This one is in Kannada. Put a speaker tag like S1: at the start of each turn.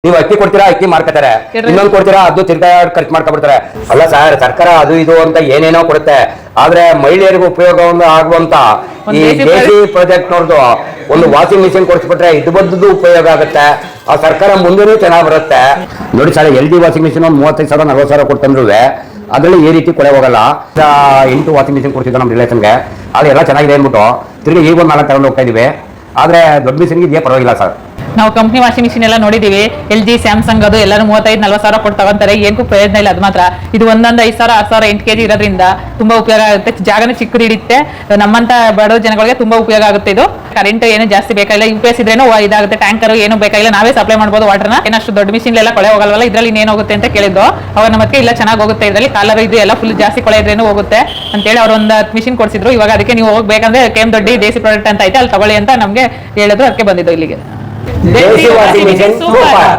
S1: ನೀವು ಅಕ್ಕಿ ಕೊಡ್ತೀರಾ, ಅಕ್ಕಿ ಮಾರ್ಕತಾರೆ, ಇನ್ನೊಂದು ಕೊಡ್ತೀರಾ, ಅದು ತಿರ್ಗಾ ಖರ್ಚು ಮಾಡ್ಕೊಬಿಡ್ತಾರೆ. ಅಲ್ಲ ಸರ್, ಸರ್ಕಾರ ಅದು ಇದು ಅಂತ ಏನೇನೋ ಕೊಡುತ್ತೆ, ಆದ್ರೆ ಮಹಿಳೆಯರಿಗೂ ಉಪಯೋಗವನ್ನು ಆಗುವಂತ ಈ ದೇಸಿ ಪ್ರಾಜೆಕ್ಟ್ ನೋಡ್ದು ಒಂದು ವಾಷಿಂಗ್ ಮಿಷಿನ್ ಕೊಡಿಸ್ಬಿಟ್ರೆ ಇದು ಬದ್ದು ಉಪಯೋಗ ಆಗುತ್ತೆ. ಆ ಸರ್ಕಾರ ಮುಂದೆನೂ ಚೆನ್ನಾಗಿ ಬರುತ್ತೆ. ನೋಡಿ ಸರ್, LG ವಾಷಿಂಗ್ ಮಿಷಿನ್ ಒಂದು 35,000 40,000 ಕೊಡ್ತಂದ್ರು ಅದ್ರಲ್ಲಿ ಈ ರೀತಿ ಕೊಳೆ ಹೋಗಲ್ಲ. 8 ವಾಷಿಂಗ್ ಮಿಷಿನ್ ಕೊಡ್ತಿದ್ದ ನಮ್ಮ ರಿಲೇಷನ್ಗೆ, ಅದು ಎಲ್ಲ ಚೆನ್ನಾಗಿದೆ ಅಂದ್ಬಿಟ್ಟು ತಿರ್ಗಿ ಈಗ ಒಂದು 4 ತಗೊಂಡು ಹೋಗ್ತಾ ಇದೀವಿ. ಆದ್ರೆ ದೊಡ್ಡ ಮಿಷಿನ್ಗೆ ಇದೆಯಾ ಪರವಾಗಿಲ್ಲ ಸರ್.
S2: ನಾವು ಕಂಪ್ನಿ ವಾಷಿಂಗ್ ಮಿಷಿನ್ ಎಲ್ಲ ನೋಡಿದೀವಿ, LG ಸ್ಯಾಮ್ಸಂಗ್ ಅದು ಎಲ್ಲರೂ 35,000-40,000 ಕೊಟ್ಟು ತಗೊಂತಾರೆ. ಏನಕ್ಕೂ ಪ್ರಯೋಜನ ಇಲ್ಲ. ಅದು ಮಾತ್ರ ಇದು ಒಂದೊಂದು 5,000 6,000 8 kg ಇರೋದ್ರಿಂದ ತುಂಬಾ ಉಪಯೋಗ ಆಗುತ್ತೆ. ಜಾಗನೂ ಚಿಕ್ಕದು ಹಿಡಿಯುತ್ತೆ. ನಮ್ಮಂತ ಬಡ ಜನಗಳಿಗೆ ತುಂಬಾ ಉಪಯೋಗ ಆಗುತ್ತೆ. ಇದು ಕರೆಂಟ್ ಏನು ಜಾಸ್ತಿ ಬೇಕಾಗಿಲ್ಲ. UPS ಇದ್ರೇನು ಇದಾಗುತ್ತೆ. ಟ್ಯಾಂಕರ್ ಏನು ಬೇಕಾಗಿಲ್ಲ, ನಾವೇ ಸಪ್ಲೈ ಮಾಡ್ಬೋದು ವಾಟರ್ನ. ಏನಷ್ಟು ದೊಡ್ಡ ಮಿಷಿನ್ ಎಲ್ಲ ಕೊಳೆ ಹೋಗಲ್ವಲ್ಲ, ಇದ್ರಲ್ಲಿ ಇನ್ನೇನು ಹೋಗುತ್ತೆ ಅಂತ ಕೇಳಿದ್ದು ಅವಾಗ ನಮಗೆ ಇಲ್ಲ ಚೆನ್ನಾಗಿ ಹೋಗುತ್ತೆ, ಇದರಲ್ಲಿ ಕಾಲರ್ ಇದು ಎಲ್ಲ ಫುಲ್ ಜಾಸ್ತಿ ಕೊಳೆ ಇದ್ರೇನು ಹೋಗುತ್ತೆ ಅಂತೇಳಿ ಅವ್ರು ಒಂದು ಮಿಷಿನ್ ಕೊಡಿಸಿದ್ರು. ಇವಾಗ ಅದಕ್ಕೆ ನೀವು ಹೋಗ್ಬೇಕಂದ್ರೆ KM ದೊಡ್ಡಿ ದೇಸಿ ಪ್ರಾಡಕ್ಟ್ ಅಂತ ಐತೆ, ಅಲ್ಲಿ ತಗೊಳ್ಳಿ ಅಂತ ನಮ್ಗೆ ಹೇಳಿದ್ರು. ಅದಕ್ಕೆ ಬಂದಿದ್ದು ಇಲ್ಲಿಗೆ.
S1: ದೇಸಿ ವಾಷಿಂಗ್ ಮಿಷಿನ್ ಸೂಪರ್.